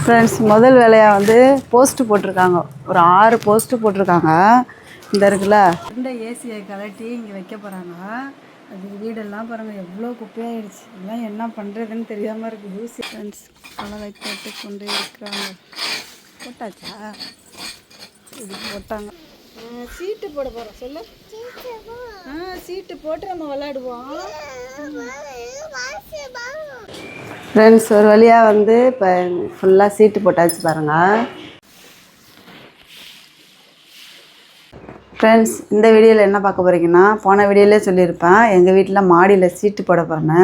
Friends, முதல் வேலையாக வந்து போஸ்ட்டு போட்டிருக்காங்க. ஒரு 6 போஸ்ட்டு போட்டிருக்காங்க. இந்த இருக்குல்ல, இந்த ஏசியை கலட்டி இங்கே வைக்க போகிறாங்க. அது வீடெல்லாம் பாருங்கள் எவ்வளோ குப்பையாகிடுச்சு. இதெல்லாம் என்ன பண்ணுறதுன்னு தெரியாமல் இருக்குது. ஊசி ஃப்ரெண்ட்ஸ் கலவை போட்டு கொண்டு இருக்கிறாங்க. போட்டாச்சா? இது போட்டாங்க. சீட்டு போட போகிறோம். சொல்லு. சீட்டு போட்டு நம்ம விளையாடுவோம். ஃப்ரெண்ட்ஸ், ஒரு வழியாக வந்து இப்போ ஃபுல்லாக சீட்டு போட்டாச்சு பாருங்கள். ஃப்ரெண்ட்ஸ், இந்த வீடியோவில் என்ன பார்க்க போகிறீங்கன்னா, போன வீடியோவிலே சொல்லியிருப்பேன், எங்கள் வீட்டில் மாடியில் சீட்டு போட போகிறேன்னு.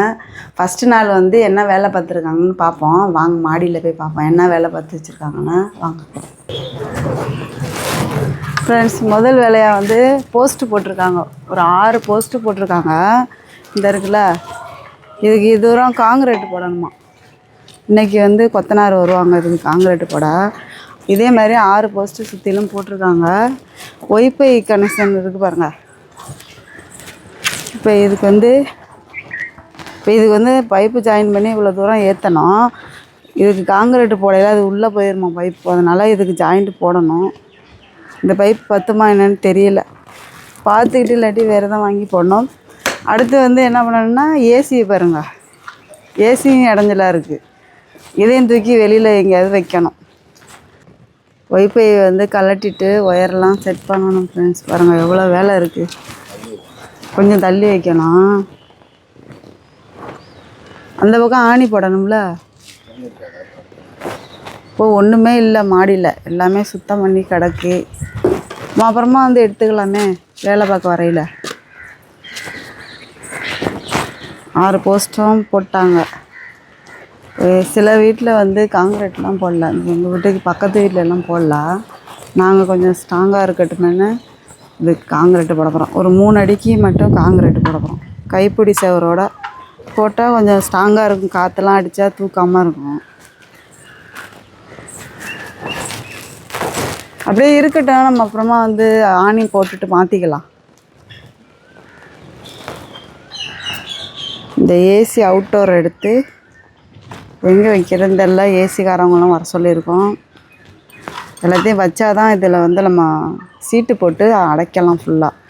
ஃபஸ்ட்டு நாள் வந்து என்ன வேலை பார்த்துருக்காங்கன்னு பார்ப்போம். வாங்க மாடியில் போய் பார்ப்போம் என்ன வேலை பார்த்து வச்சுருக்காங்கன்னு. வாங்க ஃப்ரெண்ட்ஸ், முதல் வேலையாக வந்து போஸ்ட்டு போட்டிருக்காங்க. ஒரு 6 போஸ்ட்டு போட்டிருக்காங்க. இந்த இருக்குல்ல, இதுக்கு தூரம் காங்கிரீட் போடணுமா. இன்றைக்கி வந்து கொத்தனார் வருவாங்க இதுக்கு காங்கிரீட் போட. இதே மாதிரி 6 போஸ்ட்டு சுற்றிலும் போட்டிருக்காங்க. ஒய்ஃபை கனெக்ஷன் இருக்குது பாருங்கள். இப்போ இதுக்கு வந்து பைப்பு ஜாயின் பண்ணி இவ்வளோ தூரம் ஏற்றணும். இதுக்கு காங்கிரீட் போடையில் அது உள்ளே போயிடுமா பைப்பு. அதனால் இதுக்கு ஜாயிண்ட்டு போடணும். இந்த பைப் பத்துமா என்னன்னு தெரியல. பார்த்துக்கிட்டு இல்லாட்டி வேறு தான் வாங்கி போடணும். அடுத்து வந்து என்ன பண்ணணும்னா, ஏசியை பாருங்கள். ஏசியும் இடைஞ்சலாக இருக்குது. இதையும் தூக்கி வெளியில் எங்கேயாவது வைக்கணும். ஒய்ஃபை வந்து கலட்டிட்டு ஒயர்லாம் செட் பண்ணணும். ஃப்ரெண்ட்ஸ் பாருங்கள் எவ்வளோ வேலை இருக்குது. கொஞ்சம் தள்ளி வைக்கணும். அந்த பக்கம் ஆணி போடணும்ல. இப்போ ஒன்றுமே இல்லை மாடியில். எல்லாமே சுத்தம் பண்ணி கிடக்கு. அப்புறமா வந்து எடுத்துக்கலாமே வேலை பார்க்க வரையில். 6 போஸ்ட்டும் போட்டாங்க. சில வீட்டில் வந்து காங்கிரீட்லாம் போடல. எங்கள் வீட்டுக்கு பக்கத்து வீட்டிலலாம் போடல. நாங்கள் கொஞ்சம் ஸ்ட்ராங்காக இருக்கட்டுமேனு இது காங்கிரீட்டு போட போகிறோம். ஒரு 3 அடிக்கு மட்டும் காங்கிரீட்டு போட போகிறோம். கைப்பிடி செவரோட போட்டால் கொஞ்சம் ஸ்ட்ராங்காக இருக்கும். காற்றெல்லாம் அடித்தா தூக்காமல் இருக்கும். அப்படியே இருக்கட்டும், நம்ம அப்புறமா வந்து ஆணி போட்டுட்டு மாற்றிக்கலாம். இந்த ஏசி அவுட்டோர் எடுத்து எங்கே வைக்கிறதுன்னு தெரியல. ஏசிக்காரவங்களும் வர சொல்லியிருக்கோம். எல்லாத்தையும் வச்சா தான் இதில் வந்து நம்ம சீட்டு போட்டு அடைக்கலாம் ஃபுல்லாக.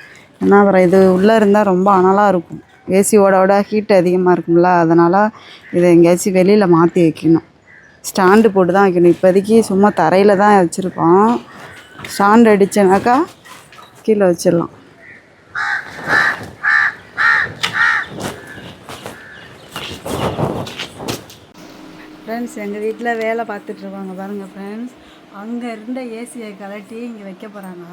ஏன்னா அப்புறம் இது உள்ளே இருந்தால் ரொம்ப அனலாக இருக்கும். ஏசி ஓட ஹீட் அதிகமாக இருக்கும்ல. அதனால் இதை எங்கேயாச்சும் வெளியில் மாற்றி வைக்கணும். ஸ்டாண்டு போட்டு தான் வைக்கணும். இப்போதைக்கு சும்மா தரையில் தான் வச்சுருக்கோம். ஸ்டாண்டு அடித்தனாக்கா கீழே வச்சிடலாம். ஃப்ரெண்ட்ஸ், எங்கள் வீட்டில் வேலை பார்த்துட்ருக்காங்க பாருங்கள். ஃப்ரெண்ட்ஸ், அங்கே இருந்த ஏசியை கலட்டி இங்கே வைக்க போகிறாங்க.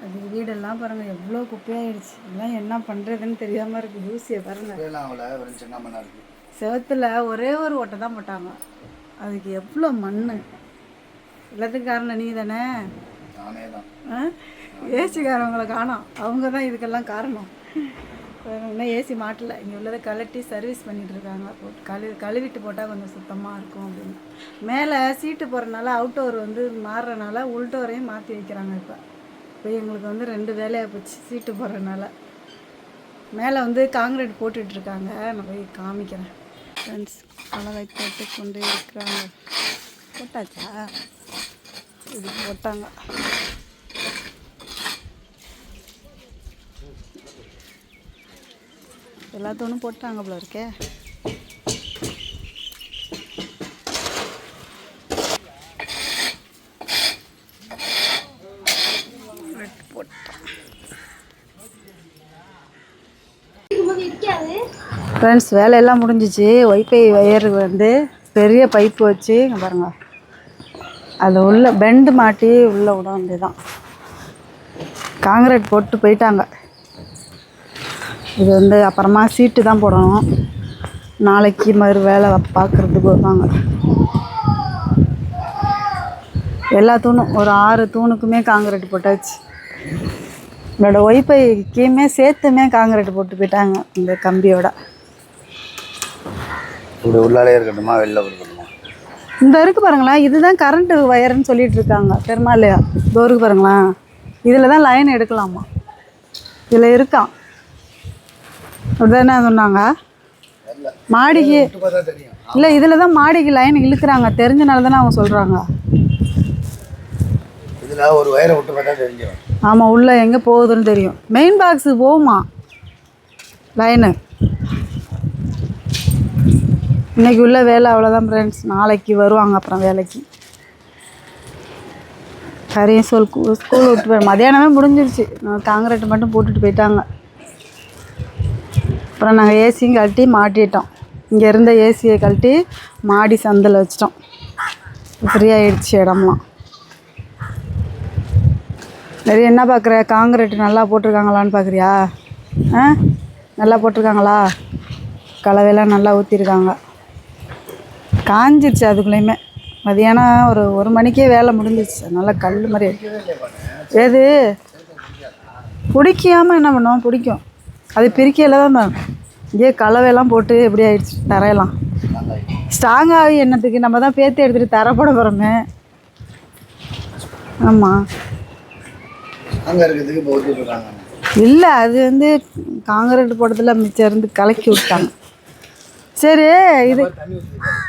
அது வீடெல்லாம் பாருங்கள் எவ்வளோ குப்பையாகிடுச்சு. இதெல்லாம் என்ன பண்ணுறதுன்னு தெரியாமல் இருக்குது. ஊசியை பாருங்கள். செவத்தில் ஒரே ஒரு ஓட்டை தான் போட்டாங்க. அதுக்கு எவ்வளோ மண். எல்லாத்துக்கும் காரணம் நீ தானே. ஏசிக்காரவங்களை காணோம். அவங்க தான் இதுக்கெல்லாம் காரணம். இன்னும் ஏசி மாட்டலை. இங்கே உள்ளதை கலட்டி சர்வீஸ் பண்ணிகிட்ருக்காங்க. கழுவிட்டு போட்டால் கொஞ்சம் சுத்தமாக இருக்கும் அப்படின்னு. மேலே சீட்டு போடுறதுனால அவுட்டோர் வந்து மாறுறதுனால உள்டோரையும் மாற்றி வைக்கிறாங்க. இப்போ எங்களுக்கு வந்து 2 வேலையாக போச்சு சீட்டு போடுறதுனால. மேலே வந்து காங்கிரீட் போட்டுட்ருக்காங்க. நான் போய் காமிக்கிறேன். ஃப்ரெண்ட்ஸ், கலவை போட்டு கொண்டு இருக்கிறாங்க. போட்டாச்சா? இது போட்டாங்க. எல்லாத்தோடும் போட்டாங்க போல இருக்கே. ஃப்ரெண்ட்ஸ், வேலையெல்லாம் முடிஞ்சிச்சு. ஒய்ஃபை ஒயர் வந்து பெரிய பைப்பு வச்சு இங்கே பாருங்கள். அது உள்ள பெண்டு மாட்டி உள்ளே விட வேண்டியதான். காங்கிரீட் போட்டு போயிட்டாங்க. இது வந்து அப்புறமா சீட்டு தான் போடணும். நாளைக்கு மறு வேலை பார்க்குறதுக்கு வருவாங்க. எல்லா தூணும் ஒரு 6 தூணுக்குமே காங்கிரீட் போட்டாச்சு. என்னோட ஒய்ஃபைக்குமே சேர்த்துமே காங்கிரீட் போட்டு போயிட்டாங்க இந்த கம்பியோட. உள்ளாலே இருக்கட்டுமா வெளில இருக்கட்டுமா? இந்த இருக்குது பாருங்களேன். இதுதான் கரண்ட்டு வயர்னு சொல்லிட்டு இருக்காங்க. தெரியுமா இல்லையா? டோருக்கு பாருங்களேன். இதில் தான் லைன் எடுக்கலாமா. இதில் இருக்கான். அப்படிதானே சொன்னாங்க. மாடிக்கு இல்லை இதில் தான் மாடிக்கு லைன் இழுக்கிறாங்க, தெரிஞ்சனால தானே அவங்க சொல்கிறாங்க. இதில் ஒரு வயரை விட்டு பார்த்தா தெரிஞ்சிடும். ஆமாம், உள்ளே எங்கே போகுதுன்னு தெரியும். மெயின் பாக்ஸு போகுமா லைனு. இன்றைக்கி உள்ள வேலை அவ்வளோதான் ஃப்ரெண்ட்ஸ். நாளைக்கு வருவாங்க அப்புறம் வேலைக்கு. கரையும் ஸ்கூல் விட்டு மதியானமே முடிஞ்சிருச்சு. காங்கிரீட் மட்டும் போட்டுட்டு போயிட்டாங்க. அப்புறம் நாங்கள் ஏசியும் கழட்டி மாட்டிட்டோம். இங்கே இருந்த ஏசியை கழட்டி மாடி சந்தில் வச்சிட்டோம். ஃப்ரீயாகிடுச்சு இடம்லாம். நிறைய என்ன பார்க்குற, காங்கிரீட் நல்லா போட்டிருக்காங்களான்னு பார்க்குறியா? ஆ, நல்லா போட்டிருக்காங்களா? கலவையெல்லாம் நல்லா ஊற்றிருக்காங்க. காஞ்சிருச்சு அதுக்குள்ளேயுமே. மதியானம் ஒரு மணிக்கே வேலை முடிஞ்சிச்சு. நல்லா கல் மாதிரி. ஏது பிடிக்காமல் என்ன பண்ணுவோம்? பிடிக்கும். அது பிரிக்கையில் தான் இங்கே கலவையெல்லாம் போட்டு எப்படி ஆயிடுச்சு. தரையெல்லாம் ஸ்ட்ராங்காகி என்னத்துக்கு, நம்ம தான் பேத்து எடுத்துகிட்டு தர போட போகிறோமே. ஆமாம், இல்லை அது வந்து காங்கிரீட் போட்டதில் மிச்சம் இருந்து கலக்கி விட்டாங்க. சரி,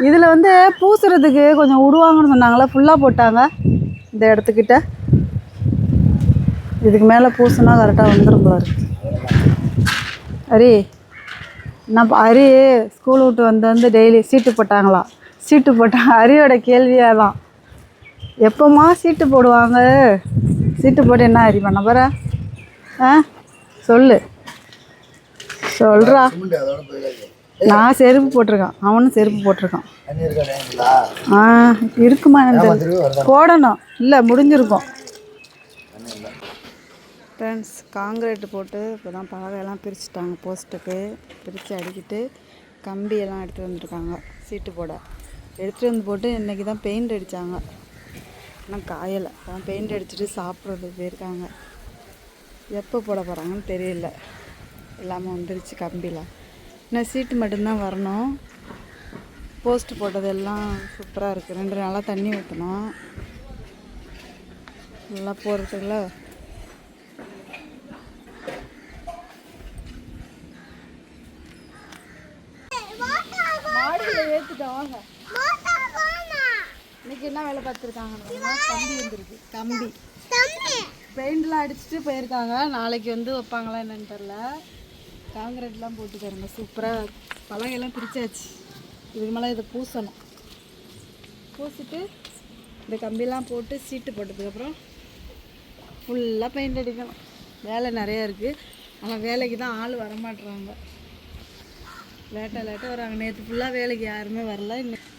இதில் வந்து பூசுறதுக்கு கொஞ்சம் விடுவாங்கன்னு சொன்னாங்களே, ஃபுல்லாக போட்டாங்க இந்த இடத்துக்கிட்ட. இதுக்கு மேலே பூசுனா கரெக்டாக வந்துடும் போல இருக்கு. ஹரி என்ன ஹரி ஸ்கூல் விட்டு வந்து டெய்லி சீட்டு போட்டாங்களா? சீட்டு போட்டாங்க. ஹரியோட கேள்வியாக தான், எப்போம்மா சீட்டு போடுவாங்க? சீட்டு போட்டு என்ன ஹரி பண்ண போகிற? ஆ சொல்லு, சொல்கிறா. நான் செருப்பு போட்டிருக்கேன், அவனும் செருப்பு போட்டிருக்கான். ஆ இருக்குமா? போடணும். இல்லை முடிஞ்சிருக்கும் ஃப்ரெண்ட்ஸ். காங்கிரீட் போட்டு இப்போ தான் பலகையெல்லாம் பிரிச்சுட்டாங்க. போஸ்ட்டுக்கு பிரித்து அடிக்கிட்டு கம்பியெல்லாம் எடுத்துகிட்டு வந்துருக்காங்க. சீட்டு போட எடுத்துகிட்டு வந்து போட்டு இன்றைக்கி தான் பெயிண்ட் அடித்தாங்க. ஆனால் காயலை. அதான் பெயிண்ட் அடிச்சுட்டு சாப்பிட்றதுக்கு போயிருக்காங்க. எப்போ போட போகிறாங்கன்னு தெரியல. எல்லாமே வந்துருச்சு கம்பியில். இன்னும் சீட்டு மட்டும்தான் வரணும். போஸ்ட்டு போட்டதெல்லாம் சூப்பராக இருக்குது. 2 நாளாக தண்ணி ஊற்றணும். நல்லா போகிறதுக்குள்ள மாடியில் ஏற்றிட்டோம். வாங்க. இன்னைக்கு என்ன வேலை பார்த்துருக்காங்கன்னா, கம்பி வந்துருக்கு. கம்பி பெயிண்ட்லாம் அடிச்சுட்டு போயிருக்காங்க. நாளைக்கு வந்து வைப்பாங்களா என்னன்னு தெரில. காங்கிரீட்லாம் போட்டு தருங்க. சூப்பராக பலகையெல்லாம் பிரித்தாச்சு. இதுக்கு மேலே இதை பூசணும். பூசிட்டு இந்த கம்பிலாம் போட்டு சீட்டு போட்டதுக்கப்புறம் ஃபுல்லாக பெயிண்ட் அடிக்கணும். வேலை நிறையா இருக்குது. ஆனால் வேலைக்கு தான் ஆள் வரமாட்டுறாங்க. லேட்டாக வராங்க. நேற்று ஃபுல்லாக வேலைக்கு யாருமே வரல. இன்னைக்கு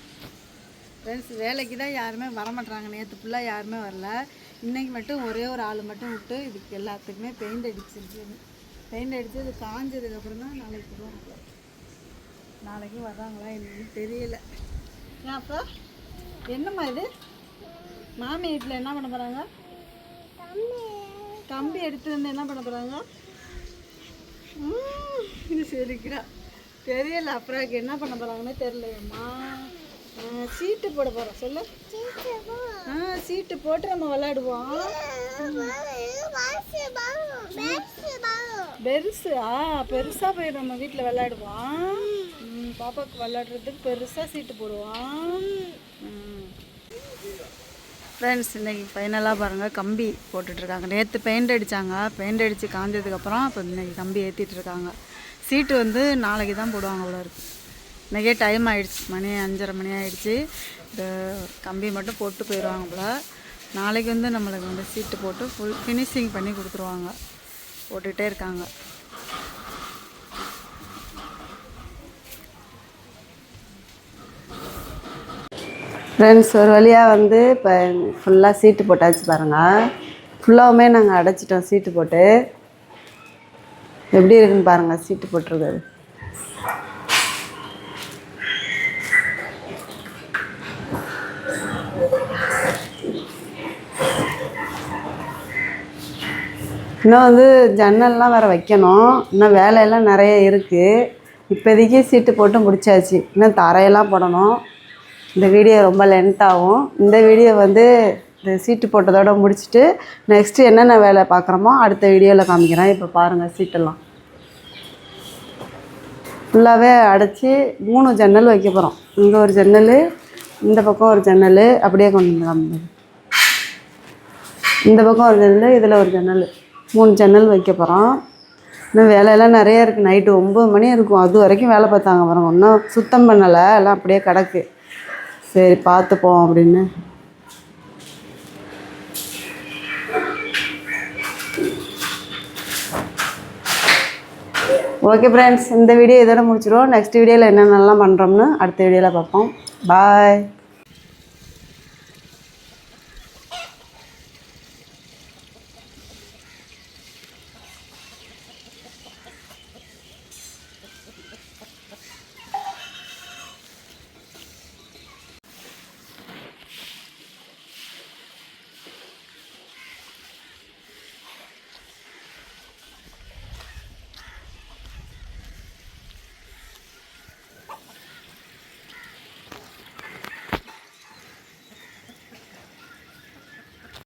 ஃப்ரெண்ட்ஸ் வேலைக்கு தான் யாருமே வரமாட்டுறாங்க. நேற்று ஃபுல்லாக யாருமே வரல. இன்றைக்கி மட்டும் ஒரே ஒரு ஆள் மட்டும் விட்டு இதுக்கு எல்லாத்துக்குமே பெயிண்ட் அடிச்சிருக்கு. பெயிண்ட் அடித்து இது காஞ்சதுக்கப்புறம் தான் நாளைக்கு வருவாங்க. நாளைக்கு வர்றாங்களா என்னன்னு தெரியல. ஏன் அப்போ என்னம்மா இது? மாமி வீட்டில் என்ன பண்ண போகிறாங்க? கம்பி எடுத்து வந்து என்ன பண்ண போகிறாங்க? இது சரிக்கிறா தெரியல. அப்புறம் என்ன பண்ண போகிறாங்கன்னு தெரியலையம்மா. சீட்டு போட போகிறோம். சொல்லு. சீட்டு போட்டு நம்ம விளையாடுவோம். பெருசு பெருசாக போய் நம்ம வீட்டில் விளையாடுவோம். பாப்பாவுக்கு விளையாடுறதுக்கு பெருசாக சீட்டு போடுவோம். ஃப்ரெண்ட்ஸ் இன்றைக்கி ஃபைனலாக பாருங்கள் கம்பி போட்டுட்ருக்காங்க. நேற்று பெயிண்ட் அடித்தாங்க. பெயிண்ட் அடித்து காஞ்சதுக்கப்புறம் இப்போ இன்றைக்கி கம்பி ஏற்றிட்டுருக்காங்க. சீட்டு வந்து நாளைக்கு தான் போடுவாங்க அவ்வளோ இருக்குது. இன்றைக்கே டைம் ஆகிடுச்சு. மணி 5:30 மணி ஆகிடுச்சு. இந்த கம்பி மட்டும் போட்டு போயிடுவாங்க போல். நாளைக்கு வந்து நம்மளுக்கு வந்து சீட்டு போட்டு ஃபுல் ஃபினிஷிங் பண்ணி கொடுத்துருவாங்க. போட்டுகிட்டே இருக்காங்க. ஃப்ரெண்ட்ஸ் ஒரு வழியாக வந்து இப்போ ஃபுல்லாக சீட்டு போட்டாச்சு பாருங்கள். ஃபுல்லாகவுமே நாங்கள் அடைச்சிட்டோம் சீட்டு போட்டு. எப்படி இருக்குன்னு பாருங்கள் சீட்டு போட்டிருக்காரு. இன்னும் வந்து ஜன்னல்லாம் வேறு வைக்கணும். இன்னும் வேலையெல்லாம் நிறைய இருக்குது. இப்போதைக்கு சீட்டு போட்டு முடிச்சாச்சு. இன்னும் தரையெல்லாம் போடணும். இந்த வீடியோ ரொம்ப லென்த் ஆகும். இந்த வீடியோ வந்து இந்த சீட்டு போட்டதோடு முடிச்சுட்டு நெக்ஸ்ட்டு என்னென்ன வேலை பார்க்குறோமோ அடுத்த வீடியோவில் காமிக்கிறேன். இப்போ பாருங்கள் சீட்டெல்லாம் ஃபுல்லாகவே அடைச்சி 3 ஜன்னல் வைக்க போகிறோம். இங்கே ஒரு ஜன்னல், இந்த பக்கம் ஒரு ஜன்னல், அப்படியே கொண்டு வந்துடலாம். இந்த பக்கம் ஒரு ஜன்னல், இதில் ஒரு ஜன்னல், 3 ஜன்னல் வைக்க போகிறோம். இன்னும் வேலையெல்லாம் நிறையா இருக்குது. நைட்டு 9 மணி இருக்கும். அது வரைக்கும் வேலை பார்த்தாங்க பாருங்க. இன்னும் சுத்தம் பண்ணலை, எல்லாம் அப்படியே கிடக்கு. சரி பார்த்துப்போம் அப்படின்னு. ஓகே ஃப்ரெண்ட்ஸ், இந்த வீடியோ இதோட முடிச்சிடுவோம். நெக்ஸ்ட் வீடியோவில் என்னென்னலாம் பண்ணுறோம்னு அடுத்த வீடியோவில் பார்ப்போம். பாய்.